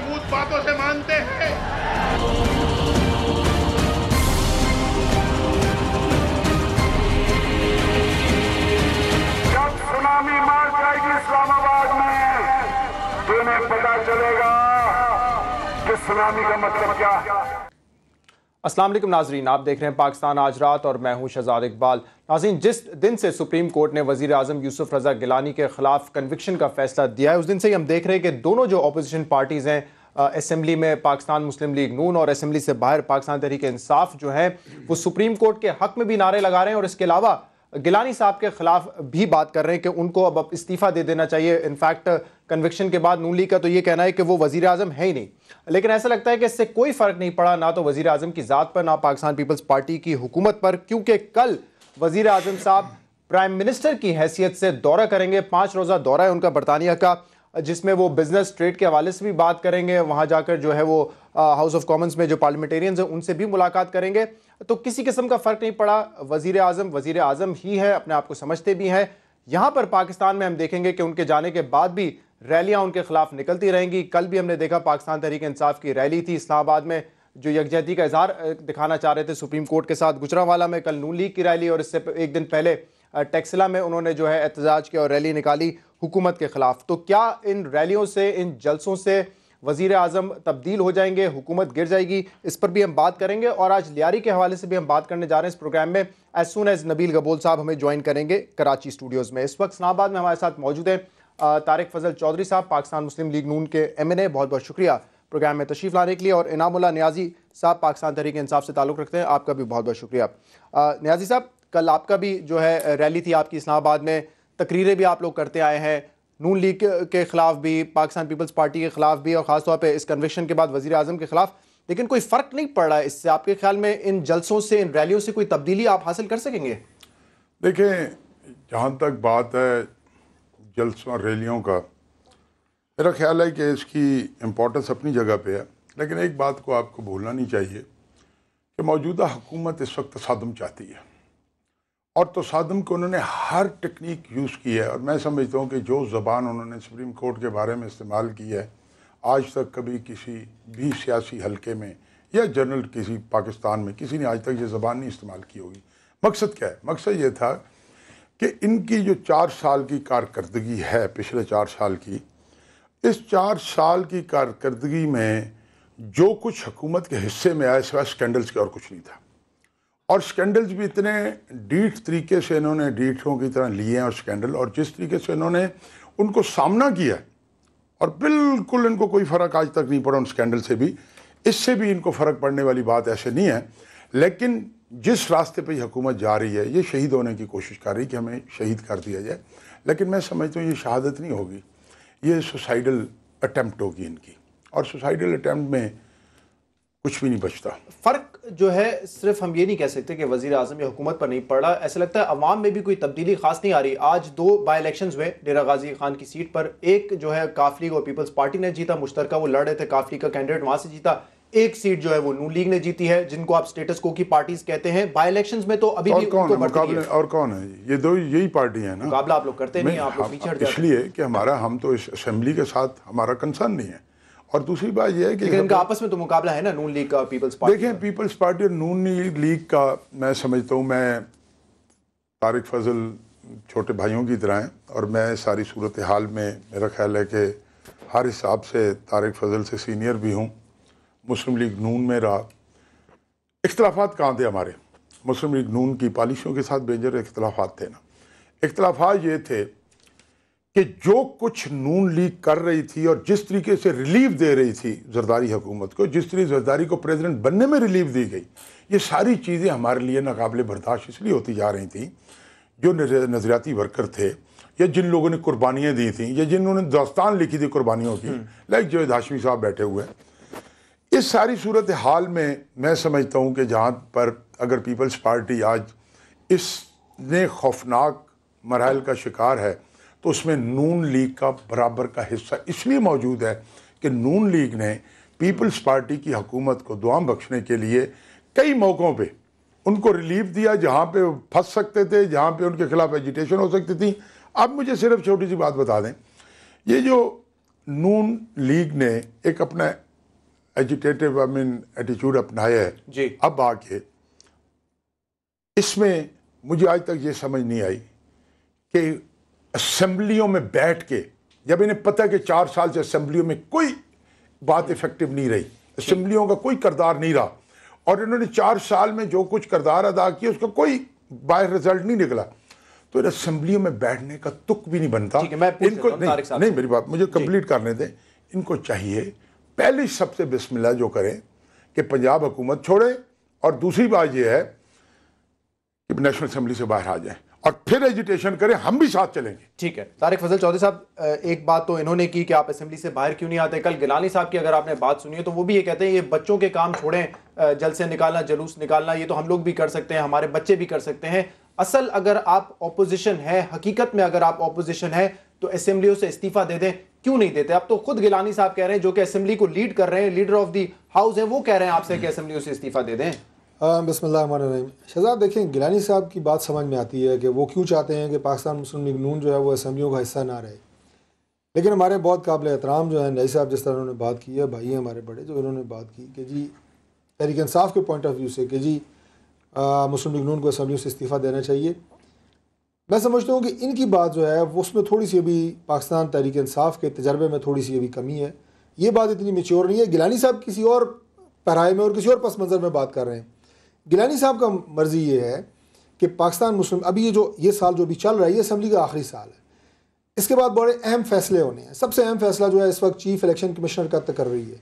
भूत बातों से मानते हैं। जब सुनामी मार जाएगी इस्लामाबाद में, तो इन्हें पता चलेगा कि सुनामी का मतलब क्या है। अस्सलाम वालेकुम नाजरीन, आप देख रहे हैं पाकिस्तान आज रात और मैं हूं शहजाद इकबाल। नाज़रीन, जिस दिन से सुप्रीम कोर्ट ने वज़ीर आज़म यूसुफ रज़ा गिलानी के खिलाफ कन्विक्शन का फैसला दिया है, उस दिन से ही हम देख रहे हैं कि दोनों जो अपोजिशन पार्टीज़ हैं, असेंबली में पाकिस्तान मुस्लिम लीग नून और असेंबली से बाहर पाकिस्तान तहरीक इंसाफ जो है, वो सुप्रीम कोर्ट के हक में भी नारे लगा रहे हैं और इसके अलावा गिलानी साहब के खिलाफ भी बात कर रहे हैं कि उनको अब इस्तीफ़ा दे देना चाहिए। इनफैक्ट कन्विक्शन के बाद नून लीग का तो ये कहना है कि वो वज़ीर आज़म है ही नहीं। लेकिन ऐसा लगता है कि इससे कोई फ़र्क नहीं पड़ा, ना तो वज़ीर आज़म की ज़ात पर, ना पाकिस्तान पीपल्स पार्टी की हुकूमत पर, क्योंकि कल वज़ीर आज़म साहब प्राइम मिनिस्टर की हैसियत से दौरा करेंगे। 5 रोज़ा दौरा है उनका बरतानिया का, जिसमें वो बिजनेस ट्रेड के हवाले से भी बात करेंगे। वहाँ जाकर जो है वो हाउस ऑफ कॉमन्स में जो पार्लियामेंटेरियंस हैं उनसे भी मुलाकात करेंगे। तो किसी किस्म का फ़र्क नहीं पड़ा, वज़ीर आज़म ही है, अपने आप को समझते भी हैं। यहाँ पर पाकिस्तान में हम देखेंगे कि उनके जाने के बाद भी रैलियाँ उनके खिलाफ निकलती रहेंगी। कल भी हमने देखा पाकिस्तान तहरीक इंसाफ की रैली थी इस्लामाबाद में, जो यकजहती का इजहार दिखाना चाह रहे थे सुप्रीम कोर्ट के साथ। गुजरांवाला में कल नून लीग की रैली और इससे एक दिन पहले टेक्सला में उन्होंने जो है एहतजाज किया और रैली निकाली हुकूमत के खिलाफ। तो क्या इन रैलियों से, इन जलसों से वज़ीर आज़म तब्दील हो जाएंगे, हुकूमत गिर जाएगी? इस पर भी हम बात करेंगे और आज लियारी के हवाले से भी हम बात करने जा रहे हैं इस प्रोग्राम में। As soon as Nabeel Gabol साहब हमें ज्वाइन करेंगे कराची स्टूडियोज़ में। इस वक्त इस्लामाबाद में हमारे साथ मौजूद हैं तारिक फजल चौधरी साहब, पाकिस्तान मुस्लिम लीग नून के MNA। बहुत बहुत शुक्रिया प्रोग्राम में तशरीफ़ लाने के लिए। और इनामुल्लाह नियाज़ी साहब पाकिस्तान तहरीक इंसाफ से ताल्लुक़ रखते हैं, आपका भी बहुत बहुत शुक्रिया। नियाज़ी साहब, कल आपका भी जो है रैली थी आपकी इस्लामाबाद में, तकरीरें भी आप लोग करते आए हैं, नून लीग के खिलाफ भी, पाकिस्तान पीपल्स पार्टी के खिलाफ भी, और ख़ासतौर पे इस कन्विक्शन के बाद वज़ीर आज़म के खिलाफ। लेकिन कोई फ़र्क नहीं पड़ रहा है इससे। आपके ख्याल में इन जलसों से, इन रैलियों से कोई तब्दीली आप हासिल कर सकेंगे? देखें, जहाँ तक बात है जलसों और रैलियों का, मेरा ख्याल है कि इसकी इम्पोर्टेंस अपनी जगह पे है। लेकिन एक बात को आपको भूलना नहीं चाहिए कि मौजूदा हुकूमत इस वक्त तसादुम चाहती है और तसादुम को उन्होंने हर टेक्निक यूज़ की है। और मैं समझता हूँ कि जो ज़बान उन्होंने सुप्रीम कोर्ट के बारे में इस्तेमाल की है, आज तक कभी किसी भी सियासी हलके में या जनरल किसी पाकिस्तान में किसी ने आज तक ये ज़बान नहीं इस्तेमाल की होगी। मकसद क्या है? मकसद ये था कि इनकी जो 4 साल की कारकर्दगी है, पिछले 4 साल की, इस 4 साल की कारकर्दगी में जो कुछ हुकूमत के हिस्से में आया सिवाय स्कैंडल्स के और कुछ नहीं था। और स्कैंडल्स भी इतने डीठ तरीके से इन्होंने डीठों की तरह लिए हैं, और स्कैंडल, और जिस तरीके से इन्होंने उनको सामना किया, और बिल्कुल इनको कोई फ़र्क आज तक नहीं पड़ा उन स्कैंडल से भी। इससे भी इनको फ़र्क पड़ने वाली बात ऐसे नहीं है। लेकिन जिस रास्ते पे ये हुकूमत जा रही है, ये शहीद होने की कोशिश कर रही है कि हमें शहीद कर दिया जाए। लेकिन मैं समझता हूँ ये शहादत नहीं होगी, ये सुसाइडल अटैम्प्ट होगी इनकी, और सुसाइडल अटैम्प्ट में कुछ भी नहीं बचता। फ़र्क जो है सिर्फ हम ये नहीं कह सकते कि वज़ीर आज़म या हुकूमत पर नहीं पड़ रहा, ऐसा लगता है अवाम में भी कोई तब्दीली खास नहीं आ रही। आज 2 बाई इलेक्शंस हुए डेरा गाजी खान की सीट पर, एक जो है काफ लीग और पीपल्स पार्टी ने जीता, मुश्तरका वो लड़ रहे थे, काफ लीग का कैंडिडेट वहाँ से जीता। एक सीट जो है वो नून लीग ने जीती है, जिनको आप स्टेटस को की पार्टीज कहते हैं। बाई इलेक्शंस में तो अभी भी कौन है मुकाबले, और कौन है? ये दो यही पार्टी है ना। मुकाबला आप लोग करते नहीं, आप लोग पीछे हट जाते हैं। इसलिए कि हम तो इस असेंबली के साथ हमारा कंसर्न नहीं है। और दूसरी बात यह है कि इनका आपस में तो मुकाबला है ना, नून लीग का पीपल्स पार्टी। देखें, पीपल्स पार्टी और नून लीग का मैं समझता हूँ, मैं तारिक फजल छोटे भाइयों की तरह हैं, और मैं सारी सूरत हाल में मेरा ख्याल है कि हर हिसाब से तारिक फजल से सीनियर भी हूँ। मुस्लिम लीग नून में रहा, इख्तलाफात कहाँ थे हमारे? मुस्लिम लीग नून की पॉलिसियों के साथ बेजर इख्तलाफात थे ना। इख्तलाफात ये थे कि जो कुछ नून लीग कर रही थी और जिस तरीके से रिलीफ दे रही थी जरदारी हुकूमत को, जिस तरीके जरदारी को प्रेसिडेंट बनने में रिलीफ दी गई, ये सारी चीज़ें हमारे लिए नाकाबिले बर्दाश्त इसलिए होती जा रही थी। जो नज़रियाती वर्कर थे, या जिन लोगों ने कुर्बानियाँ दी थी, या जिन्होंने दास्तान लिखी थी कुर्बानियों की, लाइक जावेद हाशमी साहब बैठे हुए हैं, इस सारी सूरत हाल में मैं समझता हूँ कि जहाँ पर अगर पीपल्स पार्टी आज इसने खौफनाक मराहल का शिकार है, तो उसमें नून लीग का बराबर का हिस्सा इसलिए मौजूद है कि नून लीग ने पीपल्स पार्टी की हुकूमत को दुआम बख्शने के लिए कई मौक़ों पे उनको रिलीफ दिया, जहाँ पे फंस सकते थे, जहाँ पे उनके खिलाफ एजिटेशन हो सकती थी। अब मुझे सिर्फ छोटी सी बात बता दें, ये जो नून लीग ने एक अपना एजिटेटिव एटीट्यूड अपनाया है जी। अब आके इसमें मुझे आज तक ये समझ नहीं आई कि असेंबलियों में बैठ के, जब इन्हें पता है कि 4 साल से असेंबलियों में कोई बात इफेक्टिव नहीं रही, असेंबलियों का कोई किरदार नहीं रहा, और इन्होंने 4 साल में जो कुछ किरदार अदा किया उसका कोई बाहर रिजल्ट नहीं निकला, तो इन असेंबलियों में बैठने का तुक भी नहीं बनता। इनको नहीं मेरी बात मुझे कंप्लीट करने दें। इनको चाहिए पहली सबसे बिस्मिल्लाह जो करें कि पंजाब हुकूमत छोड़े, और दूसरी बात यह है कि नेशनल असेंबली से बाहर आ जाए और फिर एजिटेशन करें, हम भी साथ चलेंगे। ठीक है। तारिक फजल चौधरी साहब, एक बात तो इन्होंने की कि आप असेंबली से बाहर क्यों नहीं आते। कल गिलानी साहब की अगर आपने बात सुनी है तो वो भी ये कहते हैं ये बच्चों के काम छोड़ें, जलसे निकालना, जुलूस निकालना ये तो हम लोग भी कर सकते हैं, हमारे बच्चे भी कर सकते हैं। असल अगर आप ऑपोजिशन है, हकीकत में अगर आप ऑपोजिशन है तो असेंबलियों से इस्तीफा दे दें, क्यों नहीं देते? अब तो खुद गिलानी साहब कह रहे हैं, जो कि असेंबली को लीड कर रहे हैं, लीडर ऑफ द हाउस है, वो कह रहे हैं आपसे कि असेंबलियों से इस्तीफा दे दें। बिस्मिल्लाहिर्रहमानिर्रहीम। शहजाद देखें, गिलानी साहब की बात समझ में आती है कि वो क्यों चाहते हैं कि पाकिस्तान मुस्लिम लीग नून जो है वो असेंबलियों का हिस्सा ना रहे, लेकिन हमारे बहुत काबिल एहतराम जो है न्याई साहब, जिस तरह उन्होंने बात की है, भाई हैं हमारे बड़े, जो इन्होंने बात की कि जी तहरीक इंसाफ के पॉइंट ऑफ व्यू से कि जी मुस्लिम लीग नून को असेंबलियों से इस्तीफ़ा देना चाहिए, मैं समझता हूँ कि इनकी बात जो है वो उसमें थोड़ी सी अभी पाकिस्तान तहरीक इंसाफ के तजर्बे में थोड़ी सी अभी कमी है। ये बात इतनी मेच्योर नहीं है। गिलानी साहब किसी और पैराए में और किसी और पस मंज़र में बात कर रहे हैं। गिलानी साहब का मर्जी ये है कि पाकिस्तान मुस्लिम, अभी ये साल जो भी चल रहा है ये असेंबली का आखिरी साल है, इसके बाद बड़े अहम फैसले होने हैं। सबसे अहम फैसला जो है इस वक्त चीफ इलेक्शन कमिश्नर का कर रही है,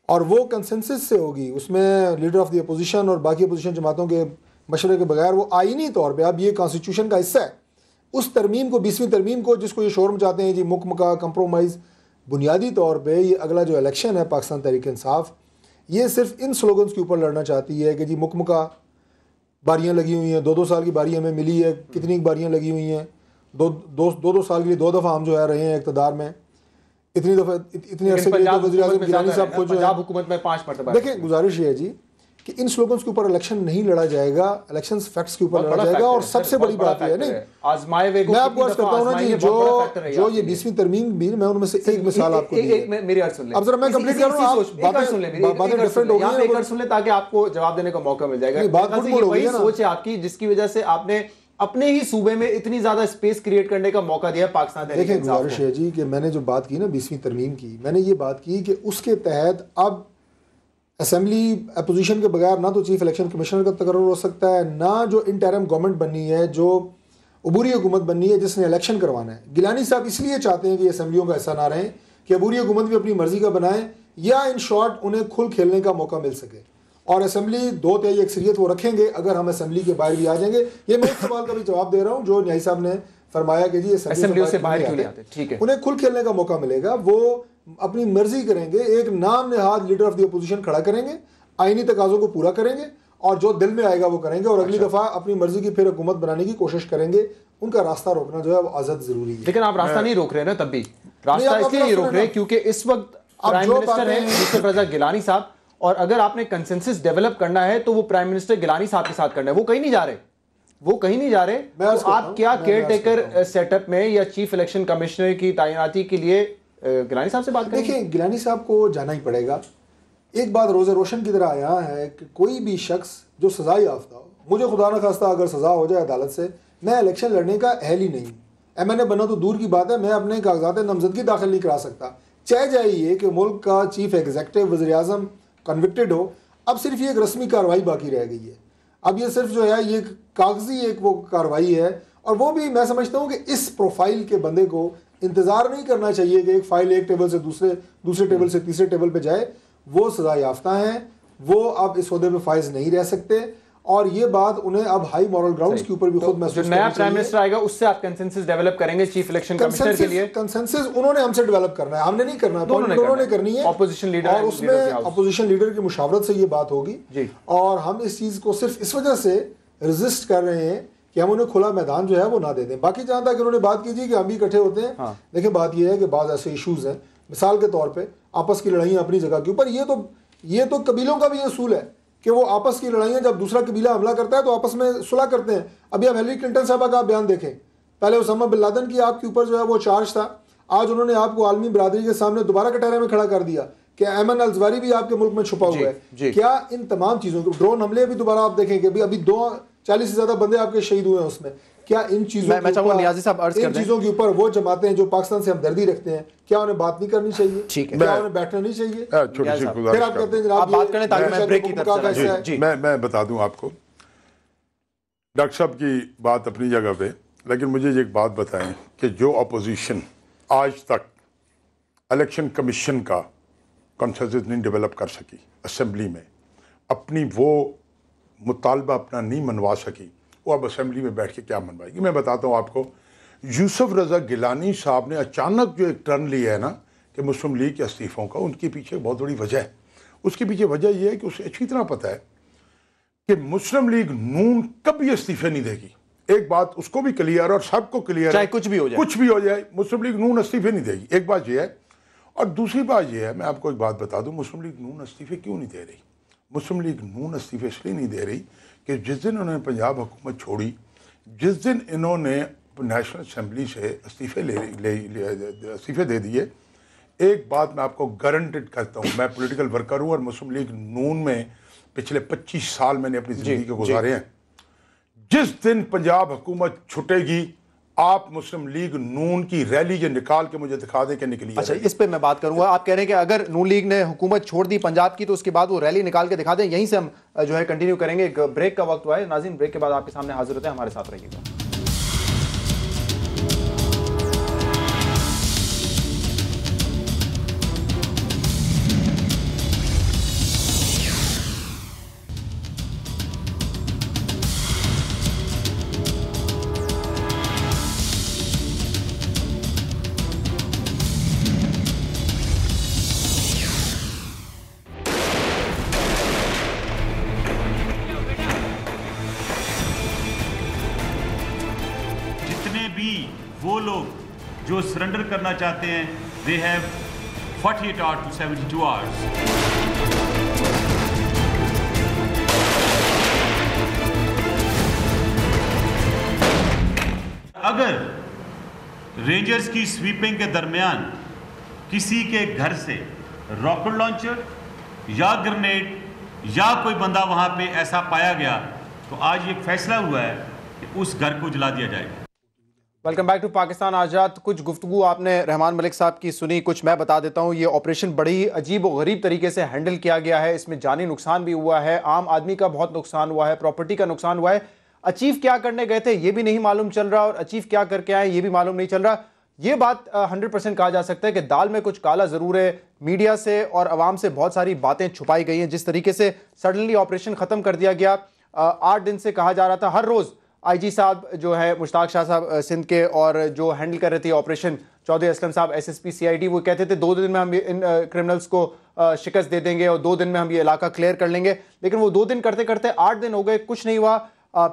और वो कंसेंसस से होगी, उसमें लीडर ऑफ द अपोजिशन और बाकी अपोजिशन जमातों के मशवरे के बगैर वो आईनी तौर पे अब ये कॉन्स्टिट्यूशन का हिस्सा है। उस तरमीम को, 20वीं तरमीम को, जिसको ये शोर मचाते हैं जी मुकमका कंप्रोमाइज़, बुनियादी तौर पे ये अगला जो इलेक्शन है पाकिस्तान तहरीक इंसाफ, ये सिर्फ इन स्लोगन्स के ऊपर लड़ना चाहती है कि जी मुकमका बारियाँ लगी हुई हैं, 2-2 साल की बारी हमें मिली है, कितनी बारियाँ लगी हुई हैं, दो साल के लिए 2 दफ़ा हम जो है रहे हैं इक़्तिदार में, इतनी दफ़ा इतनी अरसे के लिए वज़ीर आज़म गिलानी साहब को जो है हुकूमत में 5 मरतबा। देखिए, गुजारिश ये है जी कि इन स्लोगन्स के ऊपर इलेक्शन नहीं लड़ा जाएगा, इलेक्शन फैक्ट्स के ऊपर लड़ा जाएगा। और सबसे बड़ी बात है, नहीं आजमाए हुए, मैं आपको अर्ज करता हूँ ना जी, जो ये 20वीं तरमीम बिल, मैं उनमें से एक मिसाल आपको मेरी अर्ज सुन ले। अब जरा मैं कंप्लीट कर रहा हूँ, बातें डिफरेंट हो गई हैं, सुन ले ताकि आपको जवाब देने का मौका मिल जाएगा। बात वही सोच है आपकी जिसकी वजह से आपने अपने ही सूबे में इतनी ज्यादा स्पेस क्रिएट करने का मौका दिया पाकिस्तान। देखिए गुजारिश है जी कि मैंने जो बात की ना 20वीं तरमीम की, मैंने ये बात की कि उसके तहत अब असेंबली अपोजिशन के बगैर ना तो चीफ इलेक्शन कमिश्नर का तकर्रुर हो सकता है, ना जो इंटरिम गवर्नमेंट बननी है, जो अबूरी हुकूमत बननी है जिसने इलेक्शन करवाना है। गिलानी साहब इसलिए चाहते हैं कि असेंबलियों का हिस्सा ना रहें कि अबूरी हुकूमत भी अपनी मर्जी का बनाएं, या इन शॉर्ट उन्हें खुल खेलने का मौका मिल सके, और असेंबली 2/3 अक्सरियत वो रखेंगे अगर हम असेंबली के बाहर भी आ जाएंगे। ये मैं एक सवाल का भी जवाब दे रहा हूँ जो न्याई साहब ने फरमाया कि जी असेंबली से बाहर क्यों नहीं आते, ठीक है, उन्हें खुल खेलने का मौका मिलेगा, वो अपनी मर्जी करेंगे, एक नाम Nehad leader of the opposition खड़ा करेंगे, आईनी तकाजों को पूरा करेंगे, और जो दिल में आएगा वो करेंगे, और अगली दफा अपनी मर्जी की फिर हुकूमत बनाने की कोशिश करेंगे। उनका रास्ता रोकना जो है वो आज़ाद जरूरी है। लेकिन आप रास्ता नहीं रोक रहे ना, तब भी रास्ता इसलिए नहीं रोक रहे क्योंकि इस वक्त प्राइम मिनिस्टर हैं यूसुफ रज़ा गिलानी साहब, और अगर आपने कंसेंसस डेवलप करना है तो वो प्राइम मिनिस्टर गिलानी साहब के साथ करना है। वो कहीं नहीं जा रहे, वो कहीं नहीं जा रहे। तो आप क्या केयर टेकर सेटअप में या चीफ इलेक्शन कमिश्नर की तैनाती के लिए गिलानी साहब से बात करें? देखिए, गिलानी साहब को जाना ही पड़ेगा। एक बात रोज़े रोशन की तरह आया है कि कोई भी शख्स जो सजा याफ्ता हो, मुझे खुदा न खास्ता अगर सजा हो जाए अदालत से, मैं इलेक्शन लड़ने का अहल ही नहीं। MNA बनना तो दूर की बात है, मैं अपने कागजात नामजदगी दाखिल नहीं करा सकता। चाहे जाए ये कि मुल्क का चीफ एग्जीक्यूटिव वज़ीर आज़म कन्विक्टेड हो, अब सिर्फ ये एक रस्मी कार्रवाई बाकी रह गई है। अब ये सिर्फ जो है ये कागजी एक वो कार्रवाई है, और वो भी मैं समझता हूँ कि इस प्रोफाइल के बंदे को इंतज़ार नहीं करना चाहिए कि एक फ़ाइल एक टेबल से दूसरे टेबल से तीसरे टेबल पे जाए। वो सजा याफ्ता हैं, वो अब इस ओहदे पे फाइज नहीं रह सकते, और ये बात उन्हें अब हाई मॉरल ग्राउंड्स के ऊपर भी खुद महसूस नया प्राइम मिनिस्टर आएगा उससे आप कंसेंसस डेवलप करेंगे चीफ इलेक्शन कमिश्नर के लिए। कंसेंसस उन्होंने हमसे डेवलप करना है, हमने नहीं करना है, दोनों ने करनी है। ऑपोजिशन लीडर, और उसमें अपोजिशन लीडर की मुशावरत से ये बात होगी, और हम इस चीज़ को सिर्फ इस वजह से रजिस्ट कर रहे हैं कि हम उन्हें खुला मैदान जो है वो ना दे दें। बाकी जहाँ तक उन्होंने बात की थी कि हम भी इकट्ठे होते हैं, देखिए बात यह है कि बाद ऐसे इशूज़ हैं, मिसाल के तौर पर आपस की लड़ाइयाँ अपनी जगह के ऊपर, ये तो कबीलों का भी असूल है कि वो आपस की लड़ाइयाँ, जब दूसरा कबीला हमला करता है तो आपस में सुलह करते हैं। अभी आप हिलरी क्लिंटन साहब का आप बयान देखें, पहले उसामा बिन लादेन की आपके ऊपर जो है वो चार्ज था, आज उन्होंने आपको आलमी बरादरी के सामने दोबारा कटहरे में खड़ा कर दिया कि अयमन अलजवारी भी आपके मुल्क में छुपा हुआ है। क्या इन तमाम चीज़ों को, ड्रोन हमले भी दोबारा आप देखेंगे, अभी 240 से ज़्यादा बंदे आपके शहीद हुए हैं उसमें, क्या इन चीज़ों चीज़ों के ऊपर वो जमाते हैं जो पाकिस्तान से हमदर्दी रखते हैं, क्या उन्हें बात नहीं करनी चाहिए? ठीक है, क्या उन्हें बैठना नहीं चाहिए? फिर आप कहते हैं जनाब बात करें ताकि मैं ब्रेक की तरफ मैं बता दूं आपको, डॉक्टर साहब की बात अपनी जगह पे, लेकिन मुझे एक बात बताएं कि जो अपोजिशन आज तक इलेक्शन कमीशन का कंसेंसस नहीं डेवलप कर सकी, असेंबली में अपनी वो मुतालबा अपना नहीं मनवा सकी, वो अब असेंबली में बैठ के क्या मनवाएगी? मैं बताता हूँ आपको, यूसुफ रज़ा गिलानी साहब ने अचानक जो एक टर्न लिया है ना कि मुस्लिम लीग के इस्तीफ़ों का, उनके पीछे बहुत बड़ी वजह है। उसके पीछे वजह यह है कि उसे अच्छी तरह पता है कि मुस्लिम लीग नून कभी इस्तीफे नहीं देगी। एक बात उसको भी क्लियर और सबको क्लियर है, चाहे कुछ भी हो जाए मुस्लिम लीग नून इस्तीफे नहीं देगी। एक बात यह है, और दूसरी बात यह है, मैं आपको एक बात बता दूं, मुस्लिम लीग नून इस्तीफे क्यों नहीं दे रही? मुस्लिम लीग नून इस्तीफे इसलिए नहीं दे रही कि जिस दिन उन्होंने पंजाब हुकूमत छोड़ी, जिस दिन इन्होंने नेशनल असम्बली से इस्तीफे दे दिए, एक बात मैं आपको गारंटेड करता हूँ, मैं पॉलिटिकल वर्कर हूँ और मुस्लिम लीग नून में पिछले 25 साल मैंने अपनी ज़िंदगी के गुजारे हैं। जिस दिन पंजाब हुकूमत छुटेगी, आप मुस्लिम लीग नून की रैली ये निकाल के मुझे दिखा दें कि निकली। अच्छा, इस पे मैं बात करूंगा। आप कह रहे हैं कि अगर नून लीग ने हुकूमत छोड़ दी पंजाब की तो उसके बाद वो रैली निकाल के दिखा दें। यहीं से हम जो है कंटिन्यू करेंगे। एक ब्रेक का वक्त हुआ है नाज़रीन, ब्रेक के बाद आपके सामने हाजिर होते हैं, हमारे साथ रहिएगा। वो लोग जो सरेंडर करना चाहते हैं, they have 48 hours to 72 hours. अगर रेंजर्स की स्वीपिंग के दरमियान किसी के घर से रॉकेट लॉन्चर या ग्रेनेड या कोई बंदा वहां पे ऐसा पाया गया तो आज ये फैसला हुआ है कि उस घर को जला दिया जाएगा। वेलकम बैक टू पाकिस्तान आज रात। कुछ गुफ्तगू आपने रहमान मलिक साहब की सुनी, कुछ मैं बता देता हूँ। ये ऑपरेशन बड़ी ही अजीब और गरीब तरीके से हैंडल किया गया है। इसमें जानी नुकसान भी हुआ है, आम आदमी का बहुत नुकसान हुआ है, प्रॉपर्टी का नुकसान हुआ है। अचीव क्या करने गए थे ये भी नहीं मालूम चल रहा और अचीव क्या करके आए ये भी मालूम नहीं चल रहा। ये बात 100% कहा जा सकता है कि दाल में कुछ काला ज़रूर है। मीडिया से और अवाम से बहुत सारी बातें छुपाई गई हैं। जिस तरीके से सडनली ऑपरेशन ख़त्म कर दिया गया, 8 दिन से कहा जा रहा था हर रोज़ आईजी साहब जो है मुश्ताक शाह साहब सिंध के और जो हैंडल कर रहे थे ऑपरेशन, चौधरी असलम साहब एसएसपी सीआईडी, वो कहते थे 2 दिन में हम इन क्रिमिनल्स को शिकस्त दे देंगे और 2 दिन में हम ये इलाका क्लियर कर लेंगे। लेकिन वो 2 दिन करते करते 8 दिन हो गए, कुछ नहीं हुआ।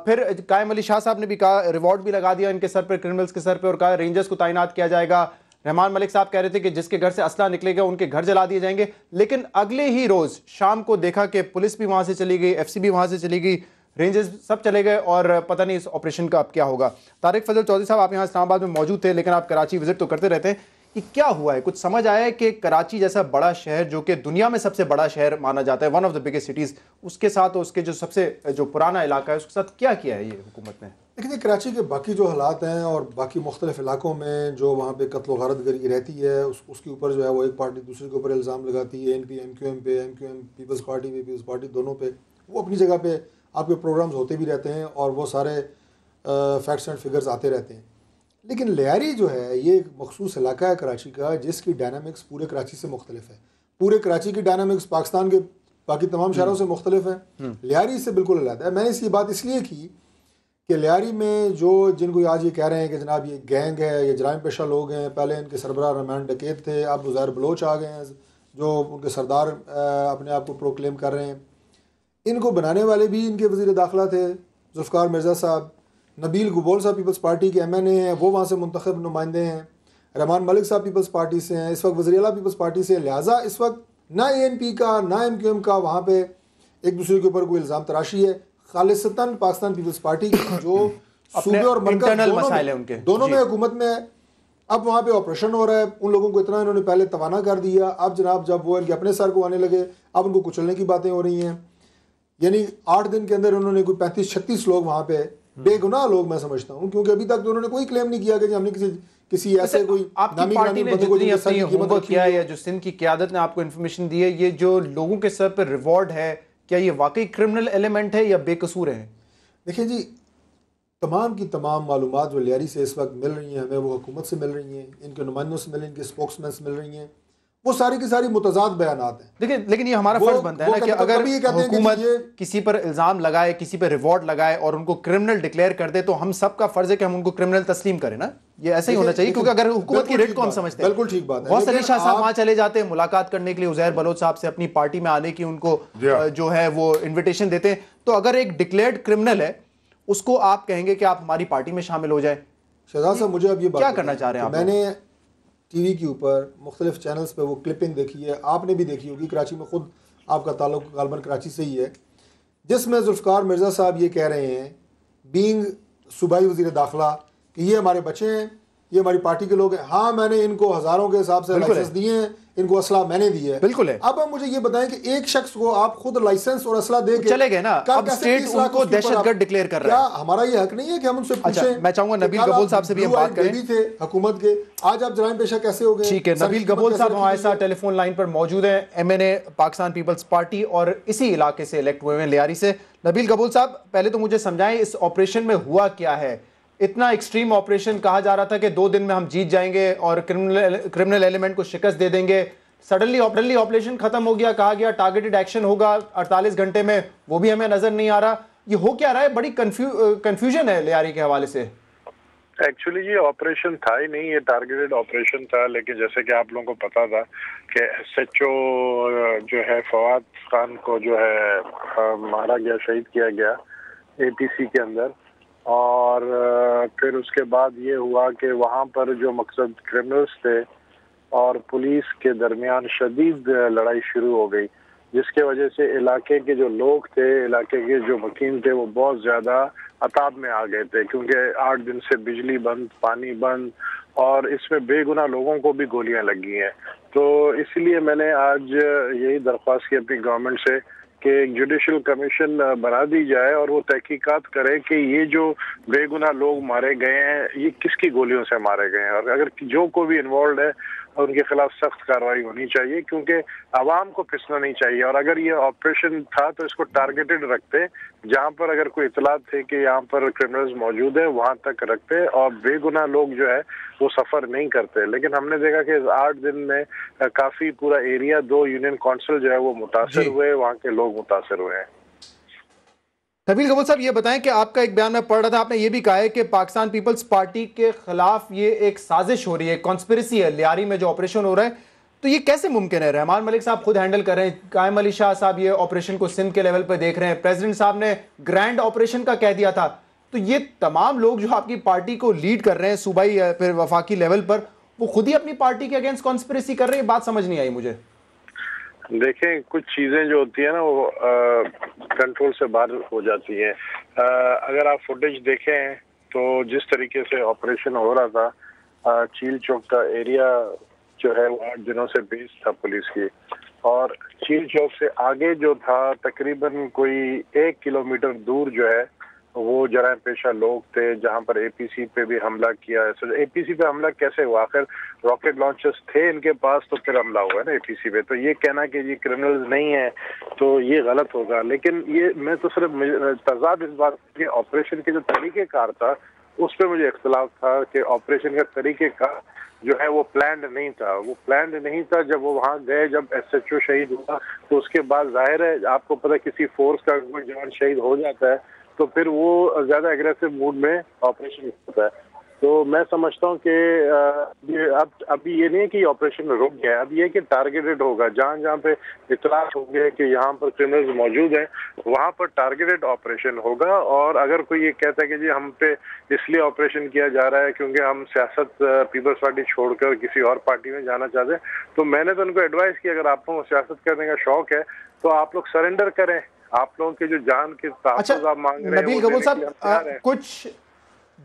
फिर कायम अली शाह साहब ने भी कहा, रिवॉर्ड भी लगा दिया इनके सर पर, क्रिमिनल्स के सर पर, और कहा रेंजर्स को तैनात किया जाएगा। रहमान मलिक साहब कह रहे थे कि जिसके घर से असला निकलेगा उनके घर जला दिए जाएंगे। लेकिन अगले ही रोज़ शाम को देखा कि पुलिस भी वहाँ से चली गई, एफसी भी वहाँ से चली गई, रेंजर्स सब चले गए और पता नहीं इस ऑपरेशन का अब क्या होगा। तारिक फजल चौधरी साहब, आप यहाँ इस्लामाबाद में मौजूद थे लेकिन आप कराची विजिट तो करते रहते हैं, कि क्या हुआ है? कुछ समझ आया है कि कराची जैसा बड़ा शहर जो कि दुनिया में सबसे बड़ा शहर माना जाता है, one of the biggest cities, उसके साथ उसके जो सबसे जो पुराना इलाका है उसके साथ क्या किया है ये हुकूमत ने? देखिए, कराची के बाकी जो हालात हैं और बाकी मुख्तलिफ इलाकों में जो वहाँ पे कत्ल गारतगरी रहती है, उसके ऊपर जो है वो एक पार्टी दूसरे के ऊपर इल्ज़ाम लगाती है। एनपी एमक्यूएम पे, एमक्यूएम पीपल्स पार्टी पे, पीपल्स पार्टी दोनों पे, वो अपनी जगह पे आपके प्रोग्राम्स होते भी रहते हैं और वो सारे फैक्ट्स एंड फिगर्स आते रहते हैं। लेकिन लियारी जो है ये एक मखसूस इलाका है कराची का, जिसकी डायनामिक्स पूरे कराची से मुख्तलिफ है। पूरे कराची की डायनामिक्स पाकिस्तान के बाकी तमाम शहरों से मुख्तलिफ है, लियारी से बिल्कुल अलग है। मैंने इसकी बात इसलिए की कि लियारी में जो जिनको आज ये कह रहे हैं कि जनाब ये गैंग है, ये जराइम पेशा लोग हैं, पहले इनके सरबराह रहमान डकैत थे, अब ज़ुज़ैर बलोच आ गए हैं जो उनके सरदार अपने आप को प्रोक्लेम कर रहे हैं। इनको बनाने वाले भी इनके वज़ीर दाखिला थे जुल्फ़िकार मिर्ज़ा साहब। नबील गुबोल साहब पीपल्स पार्टी के MNA हैं, वो वहाँ से मुंतखब नुमाइंदे हैं। रहमान मलिक साहब पीपल्स पार्टी से हैं, इस वक्त वज़ीर आला पीपल्स पार्टी से। लिहाजा इस वक्त ना ANP का ना MQM का वहाँ पे एक दूसरे के ऊपर कोई इल्ज़ाम तराशी है। खालिसतन पाकिस्तान पीपल्स पार्टी की जो सूबे और मरकज़ दोनों में हुकूमत में है। अब वहाँ पे ऑपरेशन हो रहा है, उन लोगों को इतना इन्होंने पहले तवाना कर दिया, अब जनाब जब वो इनके अपने सर को आने लगे, अब उनको कुचलने की बातें हो रही हैं। यानी 8 दिन के अंदर उन्होंने कोई 35-36 लोग वहाँ पे बेगुनाह लोग मैं समझता हूँ, क्योंकि अभी तक तो उन्होंने कोई क्लेम नहीं किया कि हमने किसी ऐसे कोई आपकी पार्टी ने जितनी अपनी होमवर्क किया है या जो सिंध की क़यादत ने आपको इन्फॉर्मेशन दी है, ये जो लोगों के सर पर रिवॉर्ड है, क्या ये वाकई क्रिमिनल एलिमेंट है या बेकसूर है? देखिए जी, तमाम की तमाम मालूमात जो लियारी से इस वक्त मिल रही हैं हमें, वो हुकूमत से मिल रही हैं, इनके नुमाइंदों से मिल रही हैं, इनके स्पोक्समैन से मिल रही हैं, वो सारी की सारी मुतजाद बयानात हैं। देखिए, लेकिन ये हमारा फर्ज बनता है ना कि अगर हुकूमत किसी पर इल्ज़ाम लगाए, किसी पर रिवॉर्ड लगाए और उनको क्रिमिनल डिक्लेयर कर दे, तो हम सबका फर्ज है कि हम उनको क्रिमिनल तस्लीम करें ना। ये ऐसा ही होना चाहिए, क्योंकि अगर हुकूमत की रेट को हम समझते हैं, बिल्कुल ठीक बात है। बहुत अली शाह साहब वहाँ चले जाते हैं मुलाकात करने के लिए, उज़ैर बलोच साहब से अपनी पार्टी में आने की उनको जो है वो इन्विटेशन देते हैं। तो अगर एक डिक्लेयर्ड क्रिमिनल है, उसको आप कहेंगे कि आप हमारी पार्टी में शामिल हो जाए? शहजाद साहब, मुझे अब ये क्या करना चाह रहे हैं आप? मैंने टीवी के ऊपर मुख्तलिफ चैनल्स पे वो क्लिपिंग देखी है, आपने भी देखी होगी, कराची में खुद आपका ताल्लुक गालबन कराची से ही है, जिसमें जुल्फ़िकार मिर्ज़ा साहब ये कह रहे हैं, बीइंग सूबाई वज़ीर दाखिला, कि ये हमारे बच्चे हैं, ये हमारी पार्टी के लोग हैं। हाँ, मैंने इनको हज़ारों के हिसाब से लाइसेंस दिए हैं, इनको असला मैंने दिया है। बिल्कुल है। अब मुझे ये बताएं कि एक शख्स को आप खुद लाइसेंस और असला दे के चले गए ना, अब स्टेट उनको दहशतगर्द डिक्लेयर कर रहा है। क्या हमारा ये हक नहीं है कि हम उनसे पूछें? अच्छा, मैं चाहूंगा नबील गबोल साहब से भी हम बात करें। थे हुकूमत के, आज आप जराइम पेशा कैसे हो गए? ठीक है, नबील गबोल साहब हमारे साथ टेलीफोन लाइन पर मौजूद हैं, MNA पाकिस्तान पीपल्स पार्टी और इसी इलाके से इलेक्ट हुए हैं, लियारी से। नबील गबोल साहब, पहले तो मुझे समझाएं इस ऑपरेशन में हुआ क्या है? इतना एक्सट्रीम ऑपरेशन, कहा जा रहा था कि 2 दिन में हम जीत जाएंगे और क्रिमिनल एलिमेंट को शिकस्त दे देंगे। सडनली ऑपरेशन खत्म हो गया, कहा गया टारगेटेड एक्शन होगा 48 घंटे में, वो भी हमें नजर नहीं आ रहा। ये हो क्या रहा है? बड़ी कंफ्यूजन है लियारी के हवाले से। एक्चुअली ये ऑपरेशन था ही नहीं, ये टारगेटेड ऑपरेशन था। लेकिन जैसे कि आप लोगों को पता था कि SHO जो है फवाद खान को जो है मारा गया, शहीद किया गया APC के अंदर, और फिर उसके बाद ये हुआ कि वहाँ पर जो मकसद क्रिमिनल्स थे और पुलिस के दरमियान शदीद लड़ाई शुरू हो गई, जिसके वजह से इलाके के जो लोग थे, इलाके के जो वकील थे, वो बहुत ज़्यादा अताब में आ गए थे, क्योंकि 8 दिन से बिजली बंद, पानी बंद, और इसमें बेगुनाह लोगों को भी गोलियां लगी हैं। तो इसलिए मैंने आज यही दरख्वास्त की अपनी गवर्नमेंट से कि एक जुडिशल कमीशन बना दी जाए और वो तहकीकात करे कि ये जो बेगुनाह लोग मारे गए हैं, ये किसकी गोलियों से मारे गए हैं, और अगर जो कोई भी इन्वॉल्व है और उनके खिलाफ सख्त कार्रवाई होनी चाहिए, क्योंकि आवाम को फिसना नहीं चाहिए। और अगर ये ऑपरेशन था तो इसको टारगेटेड रखते, जहां पर अगर कोई इतला थे कि यहाँ पर क्रिमिनल्स मौजूद है, वहां तक रखते और बेगुनाह लोग जो है वो सफर नहीं करते। लेकिन हमने देखा कि 8 दिन में काफी पूरा एरिया, 2 यूनियन काउंसिल जो है वो मुतासर हुए, वहाँ के लोग मुतासर हुए हैं। नबील गबोल साहब, ये बताएं कि आपका एक बयान में पढ़ रहा था, आपने ये भी कहा है कि पाकिस्तान पीपल्स पार्टी के खिलाफ ये एक साजिश हो रही है, कॉन्स्पिरेसी है लियारी में जो ऑपरेशन हो रहा है। तो ये कैसे मुमकिन है? रहमान मलिक साहब खुद हैंडल कर रहे हैं, कायम अली शाह साहब ये ऑपरेशन को सिंध के लेवल पर देख रहे हैं, प्रेसिडेंट साहब ने ग्रैंड ऑपरेशन का कह दिया था। तो ये तमाम लोग जो आपकी पार्टी को लीड कर रहे हैं सूबाई या फिर वफाकी लेवल पर, वो खुद ही अपनी पार्टी के अगेंस्ट कॉन्स्पिरेसी कर रहे हैं। बात समझ नहीं आई मुझे। देखें, कुछ चीज़ें जो होती है ना वो कंट्रोल से बाहर हो जाती हैं। अगर आप फुटेज देखें तो जिस तरीके से ऑपरेशन हो रहा था, चील चौक का एरिया जो है वो 8 दिनों से बेस था पुलिस की, और चील चौक से आगे जो था तकरीबन कोई 1 किलोमीटर दूर जो है वो जराइम पेशा लोग थे, जहां पर APC पे भी हमला किया है। APC पे हमला कैसे हुआ? आखिर रॉकेट लॉन्चर्स थे इनके पास, तो फिर हमला हुआ है ना APC पे। तो ये कहना कि ये क्रिमिनल्स नहीं है तो ये गलत होगा। लेकिन ये मैं तो सिर्फ तजाद इस बात के ऑपरेशन के जो तरीक़ेकार था उस पर मुझे इख्तलाफ था कि ऑपरेशन का तरीक़ेकार जो है वो प्लान्ड नहीं था। वो प्लान्ड नहीं था। जब वो वहाँ गए, जब SHO शहीद हुआ, तो उसके बाद जाहिर है आपको पता किसी फोर्स का कोई जवान शहीद हो जाता है तो फिर वो ज़्यादा एग्रेसिव मूड में ऑपरेशन होता है। तो मैं समझता हूँ कि अभी ये नहीं है कि ऑपरेशन रुक गया है, अब ये कि टारगेटेड होगा। जहाँ जहाँ पे इतलात होंगे कि यहाँ पर क्रिमिनल्स मौजूद हैं, वहाँ पर टारगेटेड ऑपरेशन होगा। और अगर कोई ये कहता है कि जी हम पे इसलिए ऑपरेशन किया जा रहा है क्योंकि हम सियासत पीपल्स पार्टी छोड़कर किसी और पार्टी में जाना चाहते हैं, तो मैंने तो उनको एडवाइस किया अगर आप लोगों को सियासत करने का शौक है तो आप लोग सरेंडर करें। आप लोगों के जो जान के तहफ़्फ़ुज़ आप मांग रहे हैं। नबील गबोल साहब, कुछ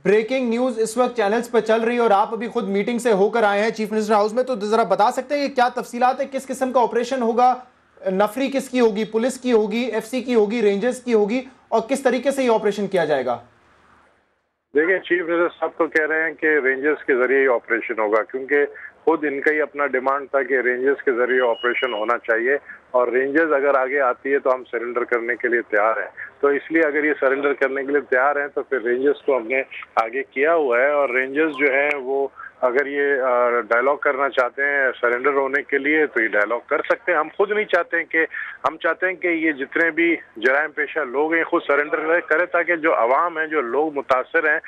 ब्रेकिंग न्यूज इस वक्त चैनल्स पर चल रही है और आप अभी खुद मीटिंग से होकर आए हैं चीफ मिनिस्टर हाउस में, तो जरा बता सकते हैं कि क्या तफसीलात है, किस किस्म का ऑपरेशन होगा, नफरी किसकी होगी, पुलिस की होगी, एफसी की होगी, रेंजर्स की होगी, और किस तरीके से ये ऑपरेशन किया जाएगा? देखिए, चीफ मिनिस्टर साहब तो कह रहे हैं कि रेंजर्स के जरिए ही ऑपरेशन होगा, क्योंकि खुद इनका ही अपना डिमांड था कि रेंजर्स के जरिए ऑपरेशन होना चाहिए, और रेंजर्स अगर आगे आती है तो हम सरेंडर करने के लिए तैयार हैं। तो इसलिए अगर ये सरेंडर करने के लिए तैयार हैं तो फिर रेंजर्स को हमने आगे किया हुआ है, और रेंजर्स जो है वो अगर ये डायलॉग करना चाहते हैं सरेंडर होने के लिए तो ये डायलॉग कर सकते हैं। हम खुद नहीं चाहते हैं कि, हम चाहते हैं कि ये जितने भी जराइम पेशा लोग हैं खुद सरेंडर करें, ताकि जो अवाम है, जो लोग मुतासर हैं,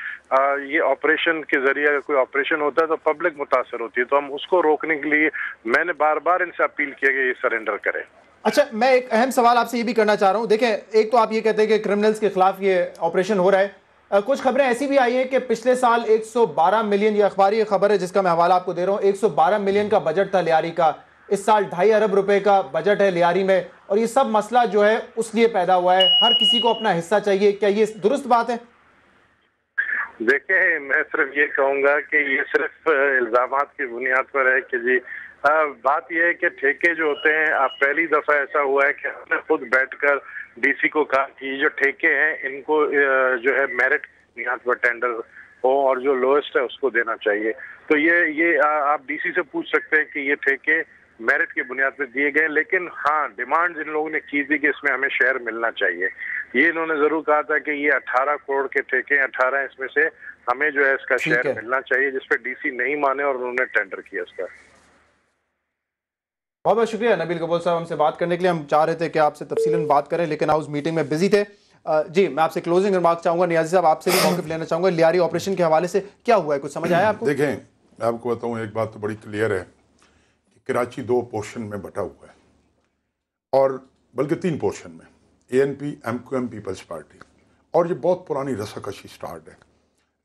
ये ऑपरेशन के जरिए अगर कोई ऑपरेशन होता है तो पब्लिक मुतासर होती है, तो हम उसको रोकने के लिए मैंने बार बार इनसे अपील किया कि ये सरेंडर करें। अच्छा, मैं एक अहम सवाल आपसे ये भी करना चाह रहा हूं। देखें, एक तो आप ये कहते हैं कि क्रिमिनल्स के खिलाफ ये ऑपरेशन हो रहा है, कुछ खबरें ऐसी भी आई हैं कि पिछले साल 112 मिलियन, ये अखबारी खबर है जिसका मैं हवाला आपको दे रहा हूं, 112 मिलियन का बजट था लियारी का, इस साल 2.5 अरब रुपए का बजट है लियारी में, और ये सब मसला जो है उस लिए पैदा हुआ है, हर किसी को अपना हिस्सा चाहिए। क्या ये दुरुस्त बात है? देखिए, मैं सिर्फ ये कहूंगा कि ये सिर्फ इल्जामात की बुनियाद पर है कि जी बात यह है कि ठेके जो होते हैं, आप पहली दफा ऐसा हुआ है कि हमने खुद बैठकर डीसी को कहा कि जो ठेके हैं इनको जो है मेरिट बुनियाद पर टेंडर हो और जो लोएस्ट है उसको देना चाहिए। तो ये आप डीसी से पूछ सकते हैं कि ये ठेके मेरिट की बुनियाद पर दिए गए, लेकिन हाँ, डिमांड इन लोगों ने की थी कि इसमें हमें शेयर मिलना चाहिए। ये इन्होंने जरूर कहा था कि ये 18 करोड़ के ठेके, 18 इसमें से हमें जो है इसका शेयर मिलना चाहिए, जिसपे डीसी नहीं माने और उन्होंने टेंडर किया इसका। बहुत बहुत शुक्रिया नबील कपूर साहब हमसे बात करने के लिए। हम चाह रहे थे कि आपसे तफसीलन बात करें, लेकिन हाउस मीटिंग में बिजी थे। जी, मैं आपसे क्लोजिंग रिमार्क चाहूंगा। नियाजी साहब, आपसे भी मौक़िफ़ लेना चाहूंगा, लियारी ऑपरेशन के हवाले से क्या हुआ है, कुछ समझ आया आपको? देखें, मैं आपको बताऊं, एक बात तो बड़ी क्लियर है कि कराची 2 पोर्शन में बटा हुआ है, और बल्कि 3 पोर्शन में, ANP, MQM, पीपल्स पार्टी, और ये बहुत पुरानी रसाकशी स्टार्ट है।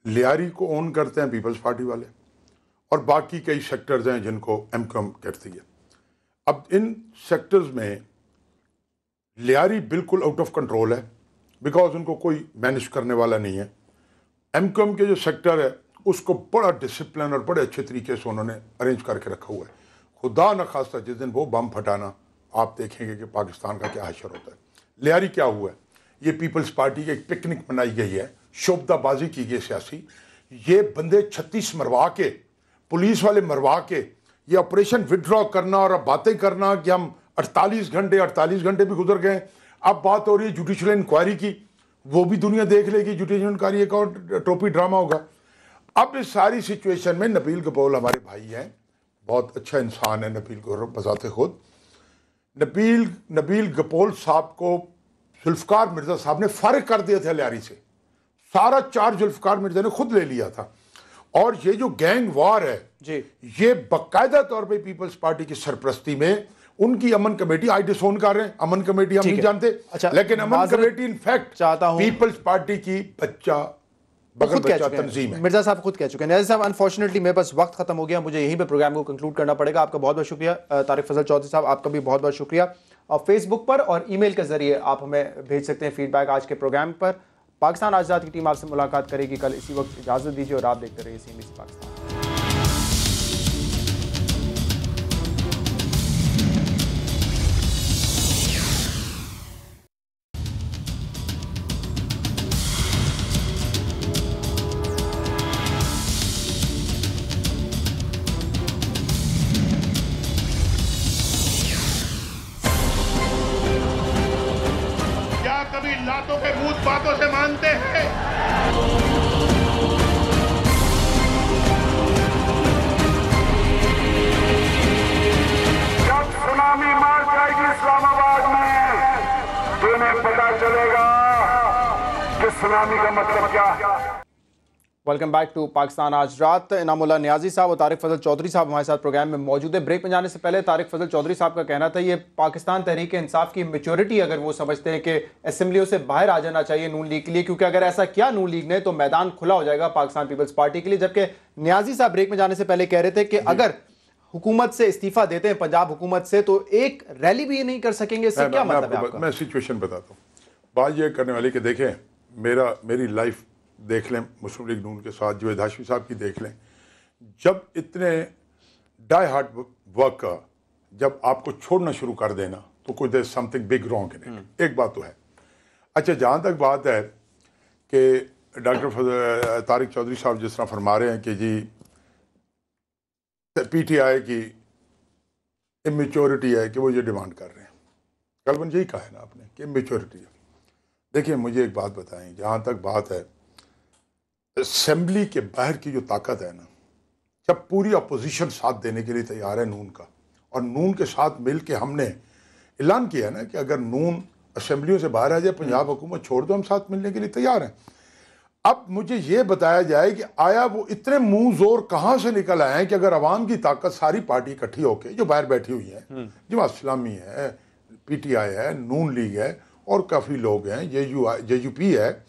लियारी को ओन करते हैं पीपल्स पार्टी वाले, और बाकी कई सेक्टर्स हैं जिनको MQM करती है। अब इन सेक्टर्स में लियारी बिल्कुल आउट ऑफ कंट्रोल है, बिकॉज उनको कोई मैनेज करने वाला नहीं है। MQM के जो सेक्टर है उसको बड़ा डिसिप्लिन और बड़े अच्छे तरीके से उन्होंने अरेंज करके रखा हुआ है। खुदा न खास्ता जिस दिन वो बम फटाना, आप देखेंगे कि पाकिस्तान का क्या हशर होता है। लियारी क्या हुआ है, ये पीपल्स पार्टी की एक पिकनिक मनाई गई है, शोबदाबाजी की गई सियासी। ये बंदे 36 मरवा के, पुलिस वाले मरवा के, ये ऑपरेशन विड्रॉ करना और अब बातें करना कि हम 48 घंटे भी गुजर गए। अब बात हो रही है जुडिशल इंक्वायरी की, वो भी दुनिया देख लेगी, जुडिशल इंक्वायरी एक और टोपी ड्रामा होगा। अब इस सारी सिचुएशन में नबील गपोल हमारे भाई हैं, बहुत अच्छा इंसान है नबील गौरव बजाते खुद। नबील गपोल साहब को जुल्फकार मिर्जा साहब ने फारिग कर दिया था लियारी से, सारा चार्ज जुल्फकार मिर्जा ने खुद ले लिया था। और ये जो गैंग वार है जी, ये बाकायदा तौर पे पीपल्स पार्टी की सरपरस्ती में उनकी अमन कमेटी, आई डिसोन कर रहे हैं, अमन कमेटी हम नहीं जानते, अच्छा, लेकिन अमन कमेटी इनफैक्ट चाहता हूं पीपल्स पार्टी की तंजीम है। मिर्जा साहब खुद कह चुके हैं। नियाज़ी साहब, अनफॉर्चुनेटली मेरे पास वक्त खत्म हो गया, मुझे यहीं पे प्रोग्राम को कंक्लूड करना पड़ेगा। आपका बहुत बहुत शुक्रिया। तारिक फजल चौधरी साहब, आपका भी बहुत बहुत शुक्रिया। और फेसबुक पर और ईमेल के जरिए आप हमें भेज सकते हैं फीडबैक आज के प्रोग्राम पर। पाकिस्तान आज रात की टीम आपसे मुलाकात करेगी कल इसी वक्त। इजाज़त दीजिए और आप देखते रहिए CNBC पाकिस्तान। कभी लातों के भूत बातों से मानते हैं? जब सुनामी मार जाएगी इस्लामाबाद में, तुम्हें पता चलेगा कि सुनामी का मतलब क्या है। वेलकम बैक टू पाकिस्तान आज रात। इनामुल्लाह नियाजी साहब और तारिक फजल चौधरी साहब हमारे साथ प्रोग्राम में मौजूद है। ब्रेक में जाने से पहले तारिक फजल चौधरी साहब का कहना था, ये पाकिस्तान तहरीक इंसाफ की मैच्योरिटी अगर वो समझते हैं कि असेंबलियों से बाहर आ जाना चाहिए नून लीग के लिए, क्योंकि अगर ऐसा किया नून लीग ने तो मैदान खुला हो जाएगा पाकिस्तान पीपल्स पार्टी के लिए। जबकि नियाजी साहब ब्रेक में जाने से पहले कह रहे थे कि अगर हुकूमत से इस्तीफा देते हैं, पंजाब हुकूमत से, तो एक रैली भी नहीं कर सकेंगे। इससे क्या मतलब है आपका? मैं सिचुएशन बताता हूँ। बात यह करने वाली कि देखें, मेरी लाइफ देख लें मुस्लिम लीग नून के साथ जावेद हाशमी साहब की देख लें, जब इतने डाई हार्ड वर्कर जब आपको छोड़ना शुरू कर देना तो कोई there something big wrong in it. एक बात तो है। अच्छा, जहाँ तक बात है कि डॉक्टर तारिक चौधरी साहब जिस तरह फरमा रहे हैं कि जी पीटीआई की इमेच्योरिटी है कि वो ये डिमांड कर रहे हैं, कल यही कहा है ना आपने कि इमेच्योरिटी है। देखिए मुझे एक बात बताएं, जहाँ तक बात है असेंबली के बाहर की जो ताकत है ना, जब पूरी अपोजिशन साथ देने के लिए तैयार है नून का, और नून के साथ मिल के हमने ऐलान किया ना कि अगर नून असेंबलियों से बाहर आ जाए, पंजाब हुकूमत छोड़ दो, हम साथ मिलने के लिए तैयार हैं। अब मुझे ये बताया जाए कि आया वो इतने मुंह जोर कहाँ से निकल आए हैं कि अगर अवाम की ताकत सारी पार्टी इकट्ठी होकर जो बाहर बैठी हुई है, जमात इस्लामी है, पीटीआई है, नून लीग है और काफ़ी लोग हैं, जेयूपी है,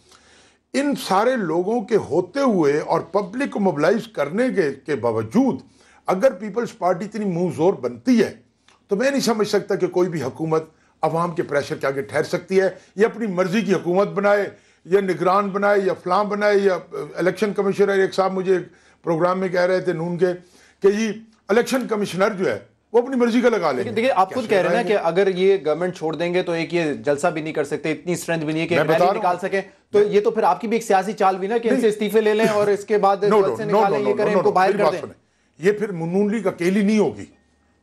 इन सारे लोगों के होते हुए और पब्लिक को मोबिलाइज करने के बावजूद अगर पीपल्स पार्टी इतनी मुंह जोर बनती है तो मैं नहीं समझ सकता कि कोई भी हुकूमत अवाम के प्रेशर के आगे ठहर सकती है, या अपनी मर्जी की हुकूमत बनाए, या निगरान बनाए, या फलां बनाए, या इलेक्शन कमिश्नर। एक साहब मुझे प्रोग्राम में कह रहे थे नून के कि जी इलेक्शन कमिश्नर जो है वो अपनी मर्जी का लगा लेंगे। देखिए आप खुद कह रहे हैं ना कि अगर ये गवर्नमेंट छोड़ देंगे तो एक ये जलसा भी नहीं कर सकते, इतनी स्ट्रेंथ भी नहीं है कि रैली निकाल सके, तो ये तो फिर आपकी भी एक सियासी चाल भी ना कि इनसे इस्तीफे ले लें और इसके बाद जलसे निकालें, ये करें, इनको बाहर कर दें। ये फिर नून लीग अकेली नहीं होगी,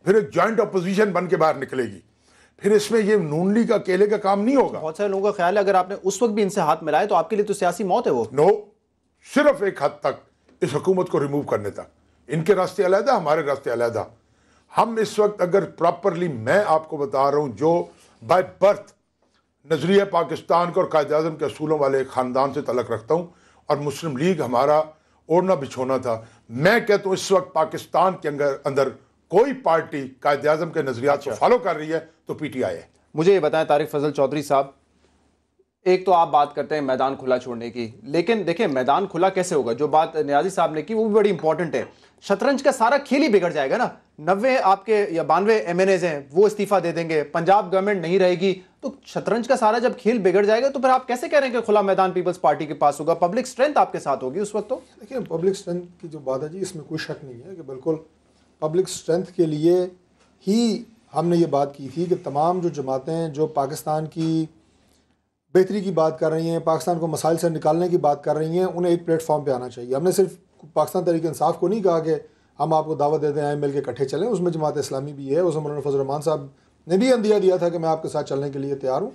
फिर एक जॉइंट अपोजिशन बन के बाहर निकलेगी, फिर इसमें ये नून लीग अकेले का काम नहीं होगा। बहुत सारे लोगों का ख्याल है अगर आपने उस वक्त भी इनसे हाथ मिलाए तो आपके लिए तो सियासी मौत है वो। नो, सिर्फ एक हद तक, इस हुकूमत को रिमूव करने तक। इनके रास्ते अलहदा, हमारे रास्ते अलहदा। हम इस वक्त अगर प्रॉपरली, मैं आपको बता रहा हूं, जो बाय बर्थ नजरिया पाकिस्तान को और कायद आज़म के असूलों वाले एक खानदान से तलक रखता हूं, और मुस्लिम लीग हमारा ओढ़ना बिछोना था। मैं कहता हूं इस वक्त पाकिस्तान के अंदर कोई पार्टी कायद आज़म के नजरियात को फॉलो कर रही है तो पीटीआई है। मुझे ये बताएं तारिक फजल चौधरी साहब, एक तो आप बात करते हैं मैदान खुला छोड़ने की, लेकिन देखिए मैदान खुला कैसे होगा? जो बात नियाजी साहब ने की वो भी बड़ी इंपॉर्टेंट है। शतरंज का सारा खेल ही बिगड़ जाएगा ना। 90 आपके या 92 MNAs हैं वो इस्तीफा दे देंगे, पंजाब गवर्नमेंट नहीं रहेगी, तो शतरंज का सारा जब खेल बिगड़ जाएगा तो फिर आप कैसे कह रहे हैं कि खुला मैदान पीपल्स पार्टी के पास होगा? पब्लिक स्ट्रेंथ आपके साथ होगी उस वक्त। तो देखिए पब्लिक स्ट्रेंथ की जो बात है जी, इसमें कोई शक नहीं है कि बिल्कुल पब्लिक स्ट्रेंथ के लिए ही हमने ये बात की थी कि तमाम जो जमातें जो पाकिस्तान की बेहतरी की बात कर रही हैं, पाकिस्तान को मसाइल से निकालने की बात कर रही हैं, उन्हें एक प्लेटफॉर्म पे आना चाहिए। हमने सिर्फ पाकिस्तान तहरीक इंसाफ को नहीं कहा कि हम आपको दावत देते हैं मिल के इकट्ठे चलें, उसमें जमात इस्लामी भी है, उसमें मौलाना फजल रहमान साहब ने भी अंदिया दिया था कि मैं आपके साथ चलने के लिए तैयार हूँ।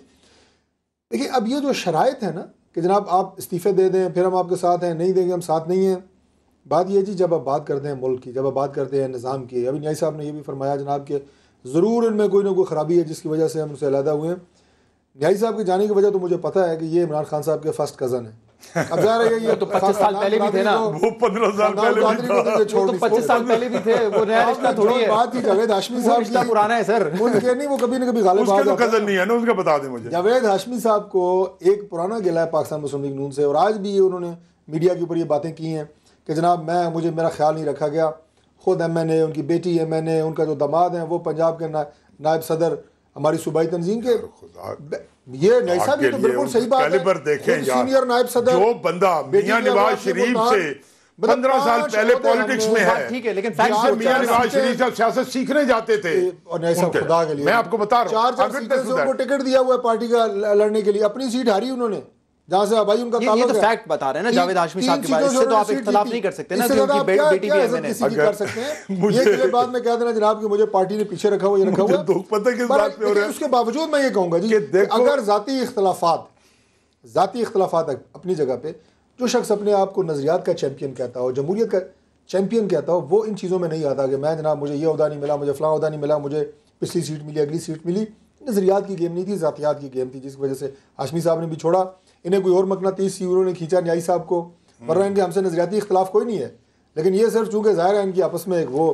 देखिए अब ये जो शराइत है ना कि जनाब आप इस्तीफ़े दे दें फिर हम आपके साथ हैं, नहीं देंगे हम साथ नहीं हैं, बात यह जी जब आप बात करते हैं मुल्क की, जब आप बात करते हैं निज़ाम की, अभी न्याई साहब ने यह भी फरमाया जनाब कि ज़रूर इनमें कोई ना कोई ख़राबी है जिसकी वजह से हम उनसे अलहदा हुए हैं। न्याई साहब के जाने की वजह तो मुझे पता है कि ये इमरान खान साहब के फर्स्ट कज़न है। अब जा रहे हैं ये तो 25 साल पहले भी थे ना, वो 15 साल पहले भी था, तो 25 साल पहले भी थे, वो नया रिश्ता थोड़ी है। बात ही जावेद हाशमी साहब रिश्ता पुराना है सर, उनके नहीं, वो कभी ना कभी गालिब आ जाता है। कज़न नहीं है ना उसका, बता दें मुझे। जावेद हाशमी साहब को एक पुराना गिला है पाकिस्तान मुस्लिम लीग नून से, और आज भी ये उन्होंने मीडिया के ऊपर ये बातें की हैं कि जनाब मुझे मेरा ख्याल नहीं रखा गया। खुद MNA, उनकी बेटी MNA, उनका जो दामाद है वो पंजाब के नायब सदर हमारी सूबाई तंजीम के, ये न्याई साहब ये तो बिल्कुल सही बात है। देखें सीनियर नायब सदर जो बंदा मियां नवाज शरीफ से 15 साल पहले पॉलिटिक्स में है, ठीक है, लेकिन मियां नवाज शरीफ से सियासत सीखने जाते थे, और न्याई साहब खुदा के लिए मैं आपको बता रहा हूँ 4 सीटें से उनको टिकट दिया हुआ है पार्टी का लड़ने के लिए, अपनी सीट हारी उन्होंने जहाँ से भाई उनका ये तो फैक्ट बता रहे हैं ना जावेद हाशमी साहब के बारे में, इससे तो आप इख्तिलाफ नहीं कर सकते ना कि उनकी बेटी भी MNA किसी की कर सकते हैं। ये के बाद में कह देना जनाब कि मुझे पार्टी ने पीछे रखा हुआ, ये रखा हुआ, दुख पता किस बात पे हो रहा है। उसके बावजूद मैं ये कहूँगा जी, अगर जाती इख्तलाफात अपनी जगह पे, जो शख्स अपने आप को नजरियात का चैंपियन कहता हो, जमहूरियत का चैंपियन कहता हो, वो इन चीज़ों में नहीं आता कि मैं जनाब मुझे ये ओहदा नहीं मिला, मुझे फलां ओहदा नहीं मिला, मुझे पिछली सीट मिली, अगली सीट मिली। नजरियात की गेम नहीं थी, ज़ातियात की गेम थी, जिसकी वजह से हाशमी साहब ने भी छोड़ा। इन्हें कोई और मकनातीस उन्होंने खींचा न्याई साहब को, वरना इनके हमसे नजरियाती इख्तलाफ कोई नहीं है, लेकिन ये सिर्फ चूँकि ज़ाहिर है इनकी आपस में एक वो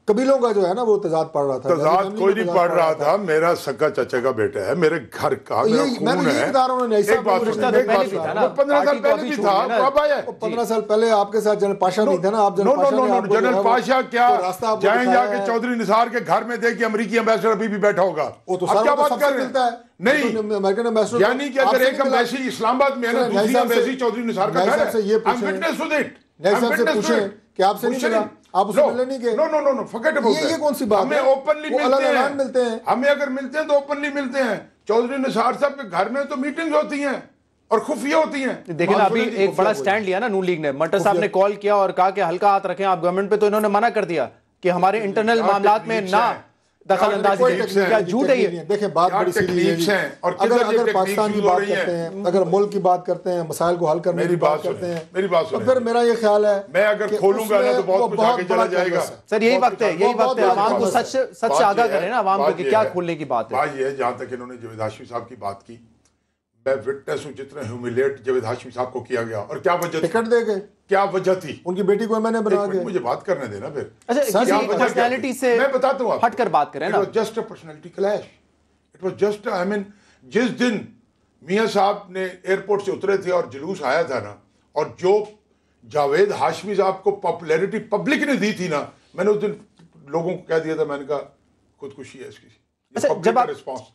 कबीलों का जो है ना वो तजाद पड़ रहा था। तजाद कोई नहीं पड़ रहा था, मेरा सक्का चाचा का बेटा है, मेरे घर का मेरा खून है। 15 साल पहले भी था, अब आया 15 साल पहले आपके साथ जनरल पाशा नहीं था ना, आप जनरल पाशा क्या जाएं जाके चौधरी निसार के घर में देखिए अमेरिकी एम्बेसडर अभी भी बैठा होगा। क्या बात कर रहे हैं? नहीं, अमेरिकन एम्बेसडर यानी कि अगर एक एम्बेसी इस्लामाबाद में है ना, दूसरी एम्बेसी चौधरी निसार का घर है। ये विटनेस टू इट। नईसाब से पूछें कि आपसे नहीं मिला, आप उससे मिलने नहीं गए। No forget about that. ये कौन सी बात है? हमें ओपनली मिलते हैं, हमें अगर मिलते हैं तो ओपनली मिलते हैं। चौधरी निसार साहब के घर में तो मीटिंग्स होती हैं और खुफिया होती हैं। देखिए अभी एक बड़ा स्टैंड लिया ना नून लीग ने, मंटर साहब ने कॉल किया और कहा कि हल्का हाथ रखें आप गवर्नमेंट पे, तो इन्होंने मना कर दिया कि हमारे इंटरनल मामलात में ना दखल अंदाजी। क्या झूठ है ये? देखिए बात बड़ी सीरियस है। अगर पाकिस्तान की बात करते हैं, अगर मुल्क की बात करते हैं, मसाइल को हल करने की बात करते हैं, मेरी बात तो फिर मेरा ये ख्याल है मैं अगर खोलूंगा ना तो बहुत कुछ आगे चला जाएगा। सर यही वक्त है, यही वक्त है आवाम को सच से आगाह करें ना आवाम को कि क्या खोलने की बात है। बात ये है, जहां तक इन्होंने जावेद हाशमी साहब की बात की, मैं विटनेस हूं जितना ह्यूमिलेट जावेद हाशमी साहब को किया गया। और क्या वजह, टिकट दे गए, क्या वजह थी? उनकी बेटी को मैंने बना के। मुझे बात करने देना फिर। अच्छा पर्सनालिटी से मैं बताता हूँ, हटकर बात करें ना। Just a personality clash. It was just I mean जिस दिन मियां साहब ने एयरपोर्ट से उतरे थे और जुलूस आया था ना, और जो जावेद हाशमी साहब को पॉपुलैरिटी पब्लिक ने दी थी ना, मैंने उस दिन लोगों को कह दिया था, मैंने कहा खुदकुशी है इसकी। अच्छा जब आप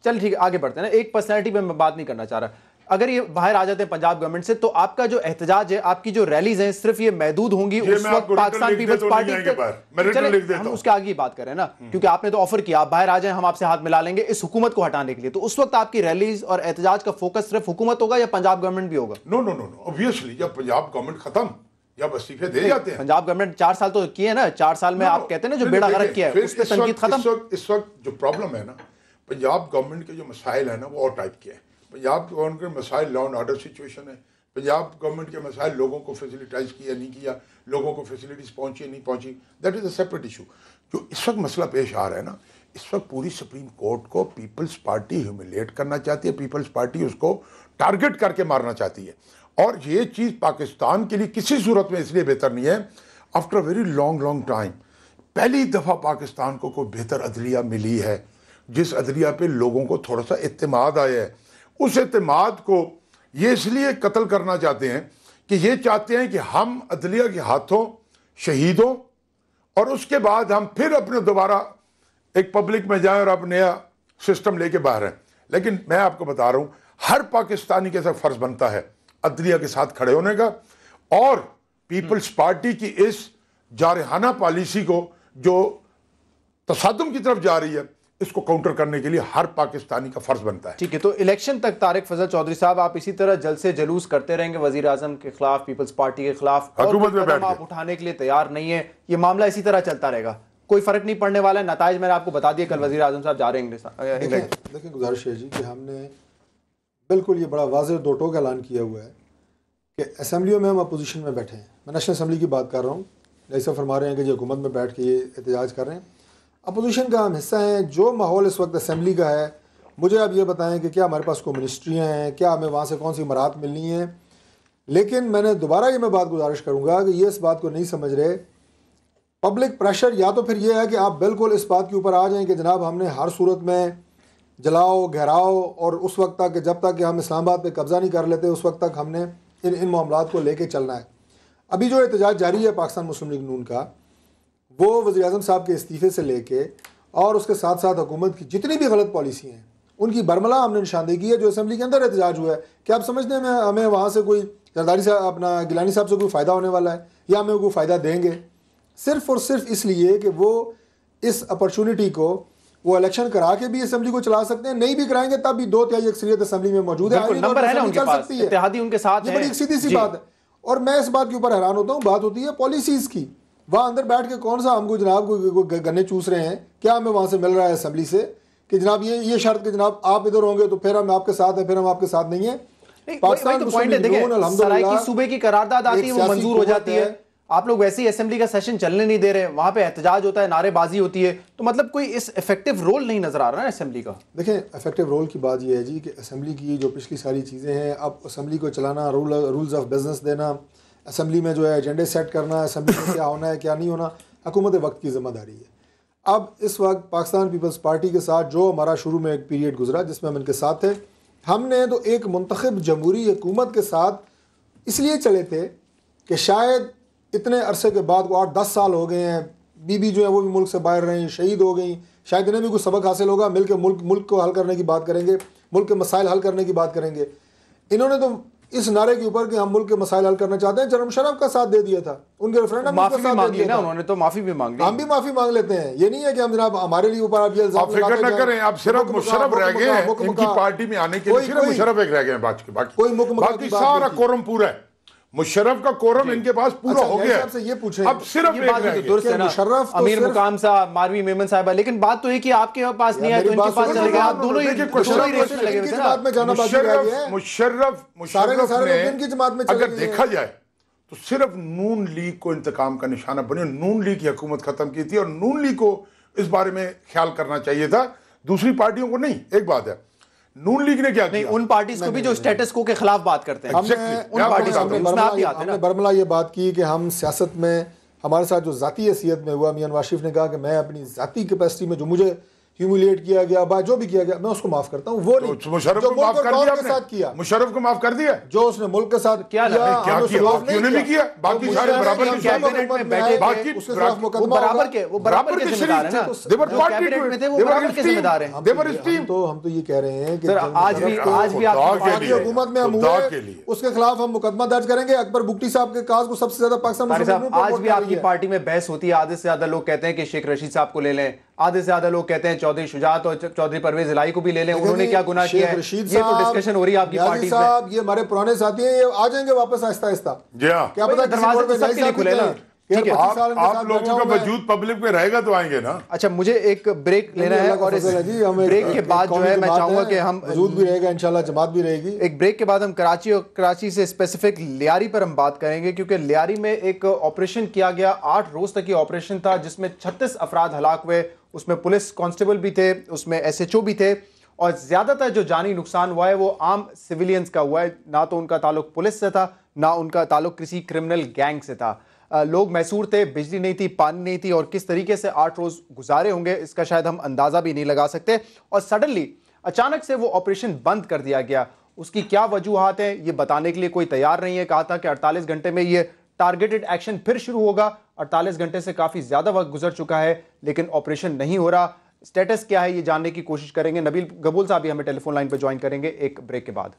चल ठीक है आगे बढ़ते हैं ना, एक पर्सनालिटी पे मैं बात नहीं करना चाह रहा। अगर ये बाहर आ जाते हैं पंजाब गवर्नमेंट से, तो आपका जो एहतजाज है, आपकी जो रैलीज हैं, सिर्फ ये महदूद होंगी उस वक्त पाकिस्तान पीपल्स पार्टी के। हम उसके आगे ही बात करें ना, क्योंकि आपने तो ऑफर किया आप बाहर आ जाएं, हम आपसे हाथ मिला लेंगे इस हुकूमत को हटाने के लिए। तो उस वक्त आपकी रैलीज और एहतजाज का फोकस सिर्फ हुकूमत होगा या पंजाब गवर्नमेंट भी होगा? नो ऑब्वियसली जब पंजाब गवर्नमेंट खत्म या इस्तीफे दे जाते हैं। पंजाब गवर्नमेंट 4 साल तो किए ना, 4 साल में आप कहते हैं ना जो बेड़ा गर्क किया है, उस पे तनकीद खत्म। इस वक्त जो प्रॉब्लम है ना, पंजाब गवर्नमेंट के जो मसाइल है ना वो और टाइप के हैं। पंजाब गवर्नमेंट के मसाइल लॉ एंड ऑर्डर सिचुएशन है। पंजाब गवर्नमेंट के मसाइल लोगों को फैसिलिटाइज किया नहीं किया, लोगों को फैसिलिटीज पहुंची नहीं पहुंची, that is a separate issue. जो इस वक्त मसला पेश आ रहा है ना, इस वक्त पूरी सुप्रीम कोर्ट को पीपल्स पार्टी ह्यूमिलेट करना चाहती है, पीपल्स पार्टी उसको टारगेट करके मारना चाहती है। और ये चीज़ पाकिस्तान के लिए किसी सूरत में इसलिए बेहतर नहीं है, after a very long time पहली दफ़ा पाकिस्तान को कोई बेहतर अदलिया मिली है, जिस अदलिया पे लोगों को थोड़ा सा इत्तेमाद आया है। उस इत्तेमाद को ये इसलिए कत्ल करना चाहते हैं कि ये चाहते हैं कि हम अदलिया के हाथों शहीद हों और उसके बाद हम फिर अपने दोबारा एक पब्लिक में जाएं और अब नया सिस्टम लेके बाहर हैं। लेकिन मैं आपको बता रहा हूँ, हर पाकिस्तानी के साथ फ़र्ज बनता है अदलिया के साथ खड़े होने का, और पीपल्स पार्टी की इस जारहाना पॉलिसी को जो तसादुम की तरफ जा रही है, इसको काउंटर करने के लिए हर पाकिस्तानी का फर्ज बनता है। ठीक है, तो इलेक्शन तक तारिक फजल चौधरी साहब आप इसी तरह जलसे जुलूस करते रहेंगे वजीर आजम के खिलाफ, पीपल्स पार्टी के खिलाफ, हुकूमत में बैठ आप उठाने के लिए तैयार नहीं है, ये मामला इसी तरह चलता रहेगा, कोई फर्क नहीं पड़ने वाला है? नताइज मैंने आपको बता दिया, कल वजीर आजम साहब जा रहे हैं। देखिए गुजारिश है जी कि हमने बिल्कुल ये बड़ा वाज़ेह दो टोक ऐलान किया हुआ है कि असेंबलियों में हम अपोजिशन में बैठे हैं। मैं नेशनल असेंबली की बात कर रहा हूँ, जैसा फरमा रहे हैं कि जो हुकूमत में बैठ के ये एहतजाज कर रहे हैं, अपोजिशन का हम हिस्सा हैं। जो माहौल इस वक्त असेंबली का है, मुझे आप ये बताएं कि क्या हमारे पास कोई मिनिस्ट्रियाँ हैं, क्या हमें वहाँ से कौन सी मराहत मिलनी है। लेकिन मैंने दोबारा ये मैं बात गुजारिश करूँगा कि ये इस बात को नहीं समझ रहे। पब्लिक प्रेशर या तो फिर ये है कि आप बिल्कुल इस बात के ऊपर आ जाएं कि जनाब हमने हर सूरत में जलाओ गहराओ, और उस वक्त तक जब तक कि हम इस्लामाबाद पे कब्ज़ा नहीं कर लेते उस वक्त तक हमने इन मामलात को लेके चलना है। अभी जो एहतजाज जारी है पाकिस्तान मुस्लिम लीग नून का, वो वज़ीर आज़म साहब के इस्तीफ़े से लेके और उसके साथ साथ हुकूमत की जितनी भी गलत पॉलिसी हैं उनकी बरमला हमने निशानदेही की है। जो असेंबली के अंदर एहतजाज हुआ है, क्या आप समझते हैं हमें वहाँ से कोई जरदारी साहब अपना गिलानी साहब से कोई फ़ायदा होने वाला है या हमें कोई फ़ायदा देंगे? सिर्फ और सिर्फ इसलिए कि वो इस अपॉर्चुनिटी को वो इलेक्शन करा के भी असेंबली को चला सकते हैं, नहीं भी कराएंगे तब भी 2/3 अक्सरियत असेंबली में मौजूद है, नंबर है ना उनके पास, इत्तेहादी उनके साथ है। बड़ी एक सीधी सी बात है। और मैं इस बात के ऊपर हैरान होता हूँ, बात होती है पॉलिसीज़ की। वहाँ अंदर बैठ के कौन सा हमको जनाब को गन्ने चूस रहे हैं, क्या हमें वहाँ से मिल रहा है असेंबली से कि जनाब ये शर्त कि जनाब आप इधर होंगे तो फिर हम आपके साथ हैं, फिर हम आपके साथ नहीं है। पाकिस्तान की सूबे की करारदाद आती है, वो मंजूर हो जाती है, आप लोग वैसे ही असेंबली का सेशन चलने नहीं दे रहे, वहां पे एहतजाज होता है, नारेबाजी होती है, तो मतलब कोई इस इफेक्टिव रोल नहीं नजर आ रहा है असेंबली का। देखें, इफेक्टिव रोल की बात यह है जी कि असेंबली की जो पिछली सारी चीज़ें हैं, अब असेंबली को चलाना, रूल्स ऑफ बिजनेस देना, असेंबली में जो है एजेंडे सेट करना, असेंबली में क्या होना है क्या नहीं होना, हुकूमत वक्त की जिम्मेदारी है। अब इस वक्त पाकिस्तान पीपल्स पार्टी के साथ जो हमारा शुरू में एक पीरियड गुजरा जिसमें हम इनके साथ थे, हमने तो एक मुंतखब जमहूरी हुकूमत के साथ इसलिए चले थे कि शायद इतने अरसे के बाद वो 8-10 साल हो गए हैं, बीबी जो है वो भी मुल्क से बाहर रही, शहीद हो गई, शायद इन्हें भी कुछ सबक हासिल होगा, मिलकर मुल्क को हल करने की बात करेंगे, मुल्क के मसाइल हल करने की बात करेंगे। इन्होंने तो इस नारे के ऊपर कि हम मुल्क के मसाइल हल करना चाहते हैं जनरल मुशर्रफ का साथ दे दिया था, उनके रेफरेंडम माफी भी मांग ली ना उन्होंने, तो माफी भी मांग ली। हम भी माफी मांग लेते हैं, ये नहीं है कि हम जनाब हमारे लिए ऊपर आप ये आप फिक्र न करें, आप सिर्फ मुशर्रफ रह गए हैं इनकी पार्टी में आने के लिए, सिर्फ मुशर्रफ एक रह गए हैं, बाकी सारा कोरम पूरा है, मुशर्रफ का कोरम इनके पास पूरा हो गया है। ये पूछे अब सिर्फ ये बात तो दुरुस्त है ना, अमीर मुकाम साहब, मारवी मेमन साहिबा, लेकिन बात तो है कि आपके पास नहीं है तो इनके पास चलेगा, आप दोनों ही रेस में लगे हुए थे ना। मुशर्रफ अगर देखा जाए तो सिर्फ नून लीग को इंतकाम का निशाना बने, नून लीग की हुकूमत खत्म की थी और नून लीग को इस बारे में ख्याल करना चाहिए था, दूसरी पार्टियों को नहीं। एक बात है, नून लीग ने क्या किया? उन पार्टीज को भी जो स्टेटस को के खिलाफ बात करते हैं, हमने बरमला ये बात की कि हम सियासत में हमारे साथ जो जाती हैसियत में हुआ, मियां नवाज शरीफ ने कहा कि मैं अपनी जाती कैपेसिटी में जो मुझे ह्यूमिलिएट किया गया, जो भी किया गया, मैं उसको माफ करता हूं। वो नहीं तो मुशर्रफ को माफ कर दिया, साथ किया, मुशर्रफ को माफ कर दिया, जो उसने मुल्क के साथ क्या किया, क्यों नहीं किया? बाकी सारे बराबर कैबिनेट में बैठे, बाकी वो बराबर के जिम्मेदार है ना, कैबिनेट में थे वो बराबर के जिम्मेदार हैं। हम तो ये कह रहे हैं कि आज भी आपकी हुकूमत में हम हुए, उसके खिलाफ हम मुकदमा दर्ज करेंगे। अकबर बुगटी साहब के काज को सबसे ज्यादा पाकिस्तान आज भी आपकी पार्टी में बहस होती है, आधे से ज्यादा लोग कहते हैं कि शेख रशीद साहब को ले लें, आधे से ज्यादा लोग कहते हैं चौधरी शुजात और चौधरी परवेज इलाही को भी ले लें, उन्होंने क्या गुनाह किया है? ये तो डिस्कशन हो रही है आपकी पार्टी साहब, ये हमारे पुराने साथी हैं, ये आ जाएंगे वापस आहिस्ता आहिस्ता। क्या पता दरवाजे तो सबके लिए खुले ना। ठीक है, आप लोगों का वजूद पब्लिक में रहेगा तो आएंगे ना। अच्छा, मुझे एक ब्रेक लेना है और इस ब्रेक के बाद जो है मैं चाहूंगा कि हम वजूद भी रहेगा इंशाल्लाह, जमात भी रहेगी। एक ब्रेक के बाद हम कराची से स्पेसिफिक लियारी पर हम बात करेंगे, क्योंकि लियारी में एक ऑपरेशन किया गया, 8 रोज तक ये ऑपरेशन था जिसमें 36 अफराद हलाक हुए, उसमें पुलिस कांस्टेबल भी थे, उसमें SHO भी थे, और ज्यादातर जो जानी नुकसान हुआ है वो आम सिविलियंस का हुआ है, ना तो उनका ताल्लुक पुलिस से था ना उनका ताल्लुक किसी क्रिमिनल गैंग से था। लोग मैसूर थे, बिजली नहीं थी, पानी नहीं थी, और किस तरीके से 8 रोज गुजारे होंगे इसका शायद हम अंदाजा भी नहीं लगा सकते। और सडनली अचानक से वो ऑपरेशन बंद कर दिया गया, उसकी क्या वजूहात हैं ये बताने के लिए कोई तैयार नहीं है। कहा था कि 48 घंटे में ये टारगेटेड एक्शन फिर शुरू होगा, 48 घंटे से काफी ज्यादा वक्त गुजर चुका है लेकिन ऑपरेशन नहीं हो रहा। स्टेटस क्या है ये जानने की कोशिश करेंगे। नबील गबूल साहब भी हमें टेलीफोन लाइन पर ज्वाइन करेंगे एक ब्रेक के बाद।